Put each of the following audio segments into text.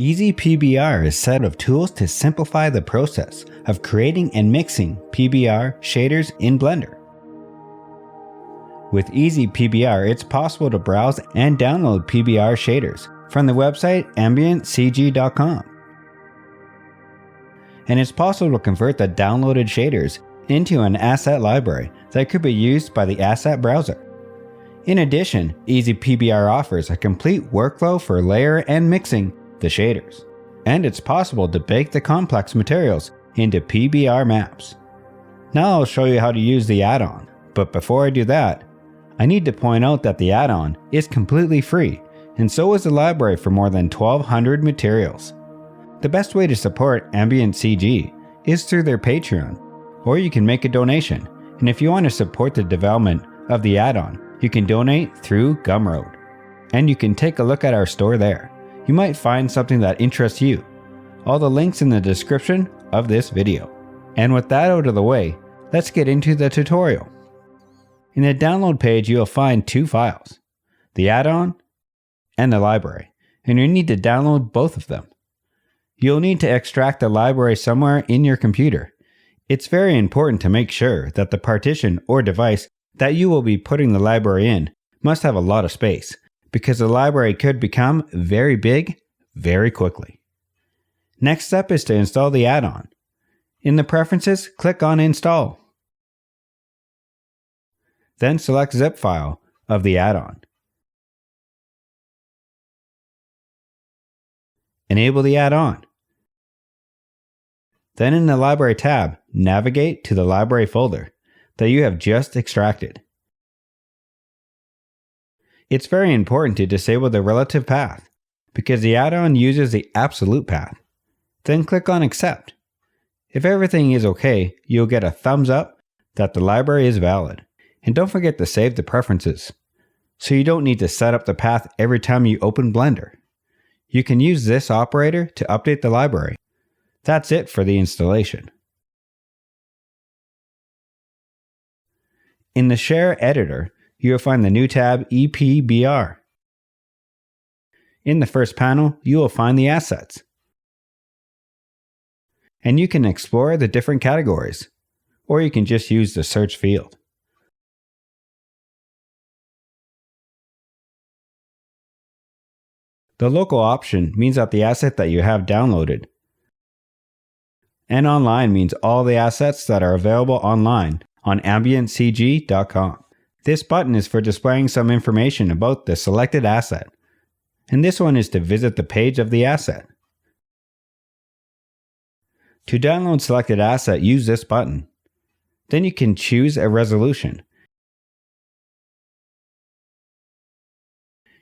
Easy PBR is a set of tools to simplify the process of creating and mixing PBR shaders in Blender. With Easy PBR, it's possible to browse and download PBR shaders from the website AmbientCG.com. And it's possible to convert the downloaded shaders into an asset library that could be used by the asset browser. In addition, Easy PBR offers a complete workflow for layer and mixing the shaders. And it's possible to bake the complex materials into PBR Maps. Now I'll show you how to use the add-on, but before I do that, I need to point out that the add-on is completely free, and so is the library for more than 1,200 materials. The best way to support AmbientCG is through their Patreon, or you can make a donation, and if you want to support the development of the add-on, you can donate through Gumroad. And you can take a look at our store there. You might find something that interests you. All the links in the description of this video. And with that out of the way, let's get into the tutorial. In the download page, you'll find two files, the add-on and the library, and you need to download both of them. You'll need to extract the library somewhere in your computer. It's very important to make sure that the partition or device that you will be putting the library in must have a lot of space, because the library could become very big very quickly. Next step is to install the add-on. In the preferences, click on Install. Then select zip file of the add-on. Enable the add-on. Then in the Library tab, navigate to the library folder that you have just extracted. It's very important to disable the relative path, because the add-on uses the absolute path. Then click on Accept. If everything is okay, you'll get a thumbs up that the library is valid. And don't forget to save the preferences, so you don't need to set up the path every time you open Blender. You can use this operator to update the library. That's it for the installation. In the Share editor, you will find the new tab ePBR. In the first panel, you will find the assets. And you can explore the different categories, or you can just use the search field. The local option means that the asset that you have downloaded, and online means all the assets that are available online on AmbientCG.com. This button is for displaying some information about the selected asset, and this one is to visit the page of the asset. To download selected asset, use this button. Then you can choose a resolution.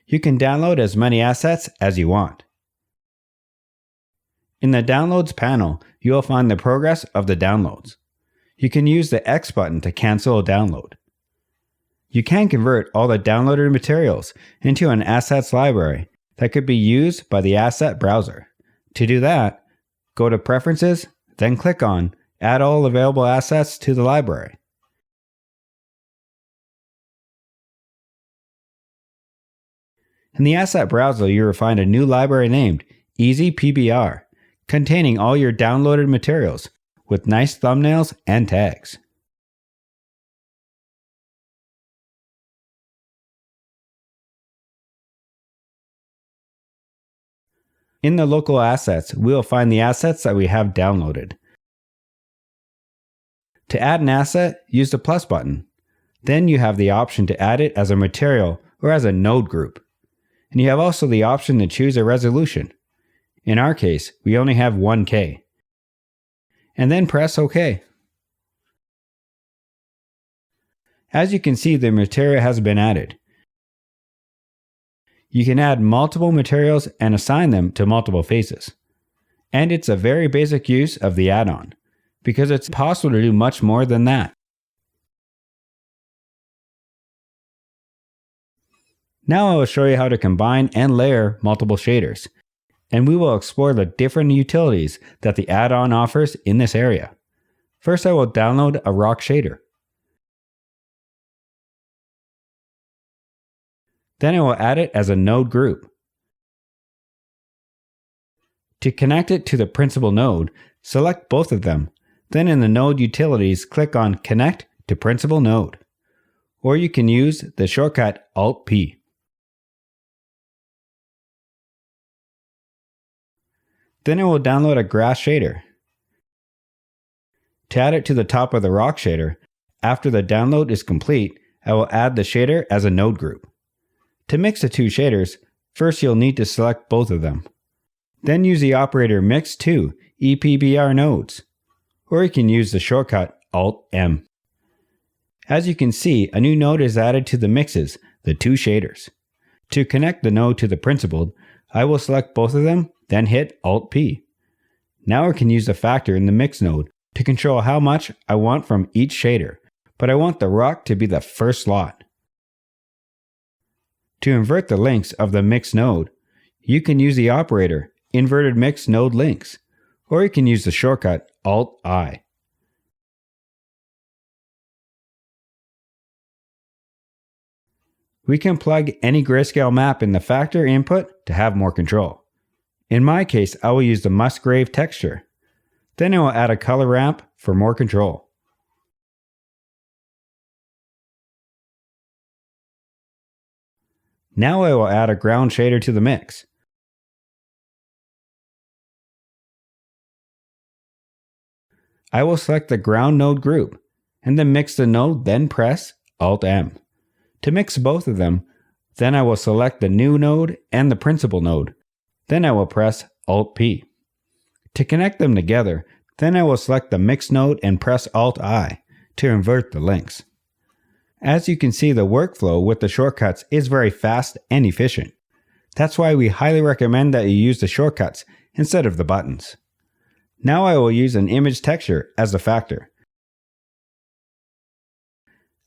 You can download as many assets as you want. In the Downloads panel, you will find the progress of the downloads. You can use the X button to cancel a download. You can convert all the downloaded materials into an assets library that could be used by the asset browser. To do that, go to Preferences, then click on Add all available assets to the library. In the asset browser, you will find a new library named Easy PBR, containing all your downloaded materials with nice thumbnails and tags. In the local assets, we will find the assets that we have downloaded. To add an asset, use the plus button. Then you have the option to add it as a material or as a node group. And you have also the option to choose a resolution. In our case, we only have 1K. And then press OK. As you can see, the material has been added. You can add multiple materials and assign them to multiple faces. And it's a very basic use of the add-on, because it's possible to do much more than that. Now I will show you how to combine and layer multiple shaders, and we will explore the different utilities that the add-on offers in this area. First, I will download a rock shader. Then I will add it as a node group. To connect it to the principal node, select both of them. Then in the node utilities, click on Connect to Principal Node. Or you can use the shortcut Alt-P. Then it will download a grass shader. To add it to the top of the rock shader, after the download is complete, I will add the shader as a node group. To mix the two shaders, first you'll need to select both of them. Then use the operator Mix to ePBR nodes, or you can use the shortcut Alt-M. As you can see, a new node is added to the mixes, the two shaders. To connect the node to the principal, I will select both of them, then hit Alt-P. Now I can use the factor in the mix node to control how much I want from each shader, but I want the rock to be the first slot. To invert the links of the mix node, you can use the operator Inverted Mix Node Links, or you can use the shortcut Alt-I. We can plug any grayscale map in the factor input to have more control. In my case, I will use the Musgrave texture. Then I will add a color ramp for more control. Now I will add a ground shader to the mix. I will select the ground node group, and then mix the node, then press Alt-M. To mix both of them, then I will select the new node and the principal node. Then I will press Alt-P. To connect them together, then I will select the mix node and press Alt-I to invert the links. As you can see, the workflow with the shortcuts is very fast and efficient. That's why we highly recommend that you use the shortcuts instead of the buttons. Now I will use an image texture as the factor.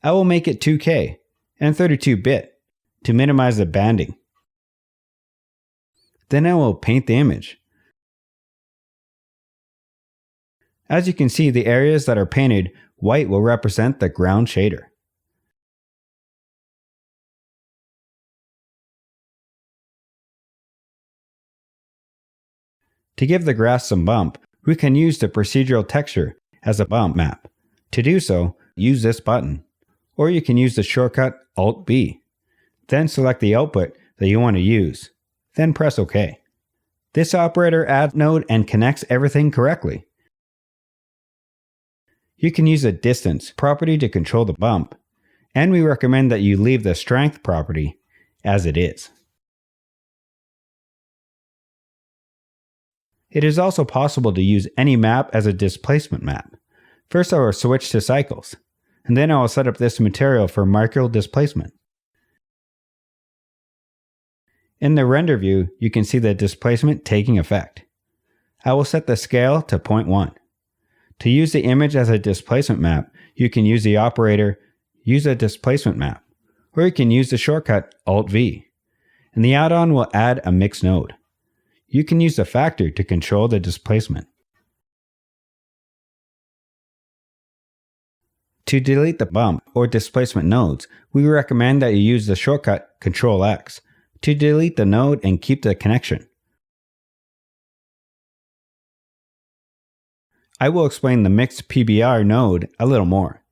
I will make it 2K and 32-bit to minimize the banding. Then I will paint the image. As you can see, the areas that are painted white will represent the ground shader. To give the grass some bump, we can use the procedural texture as a bump map. To do so, use this button, or you can use the shortcut Alt-B. Then select the output that you want to use, then press OK. This operator adds node and connects everything correctly. You can use a distance property to control the bump, and we recommend that you leave the strength property as it is. It is also possible to use any map as a displacement map. First I will switch to cycles, and then I will set up this material for micro displacement. In the render view, you can see the displacement taking effect. I will set the scale to 0.1. To use the image as a displacement map, you can use the operator Use a Displacement Map, or you can use the shortcut Alt-V, and the add-on will add a mix node. You can use the factor to control the displacement. To delete the bump or displacement nodes, we recommend that you use the shortcut Ctrl-X to delete the node and keep the connection. I will explain the mixed PBR node a little more.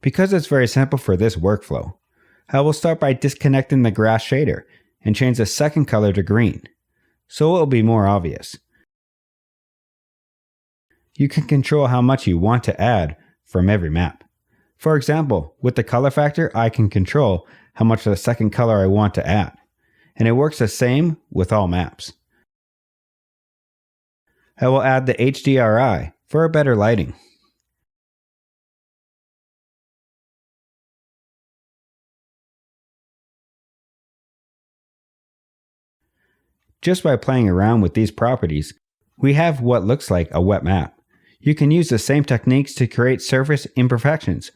Because it's very simple for this workflow, I will start by disconnecting the grass shader and change the second color to green, so it will be more obvious. You can control how much you want to add from every map. For example, with the color factor, I can control how much of the second color I want to add, and it works the same with all maps. I will add the HDRI for a better lighting. Just by playing around with these properties, we have what looks like a wet map. You can use the same techniques to create surface imperfections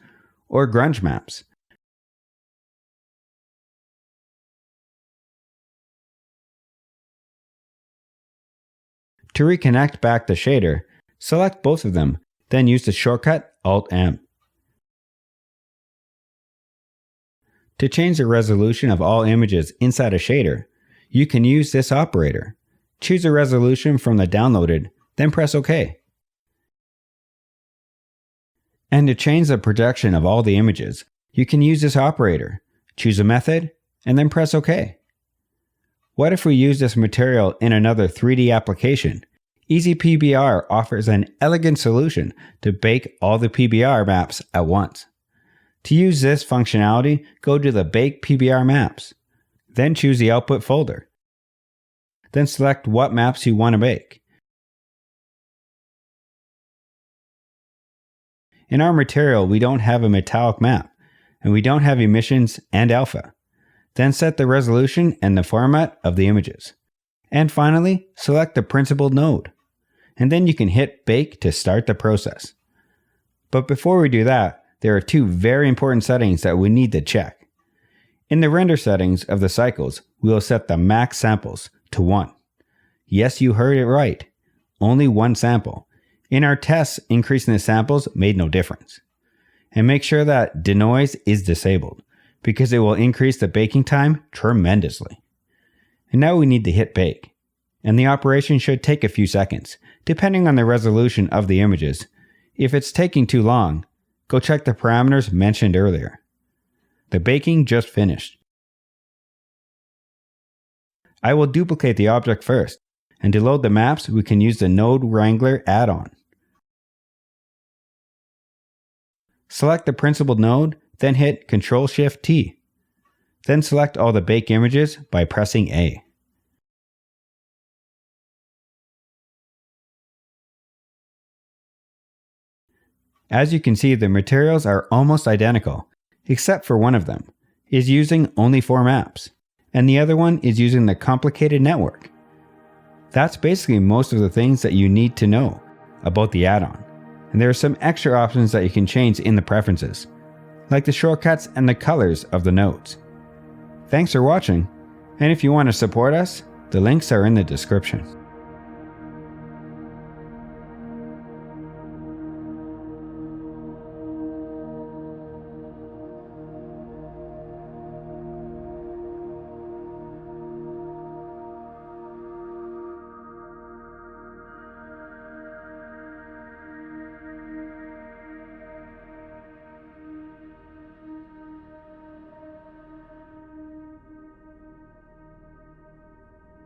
or grunge maps. To reconnect back the shader, select both of them, then use the shortcut Alt-M. To change the resolution of all images inside a shader, you can use this operator. choose a resolution from the downloaded, then press OK. And to change the projection of all the images, you can use this operator. Choose a method, and then press OK. What if we use this material in another 3D application? EasyPBR offers an elegant solution to bake all the PBR maps at once. To use this functionality, go to the Bake PBR Maps. Then choose the output folder. Then select what maps you want to bake. In our material, we don't have a metallic map, and we don't have emissions and alpha. Then set the resolution and the format of the images. And finally, select the principled node. And then you can hit Bake to start the process. But before we do that, there are two very important settings that we need to check. In the render settings of the cycles, we will set the max samples to 1. Yes, you heard it right. Only 1 sample. In our tests, increasing the samples made no difference. And make sure that denoise is disabled, because it will increase the baking time tremendously. And now we need to hit Bake. And the operation should take a few seconds, depending on the resolution of the images. If it's taking too long, go check the parameters mentioned earlier. The baking just finished. I will duplicate the object first, and to load the maps, we can use the Node Wrangler add-on. Select the principled node, then hit Ctrl-Shift-T. Then select all the bake images by pressing A. As you can see, the materials are almost identical, except for one of them is using only 4 maps, and the other one is using the complicated network. That's basically most of the things that you need to know about the add-on, and there are some extra options that you can change in the preferences, like the shortcuts and the colors of the nodes. Thanks for watching, and if you want to support us, the links are in the description.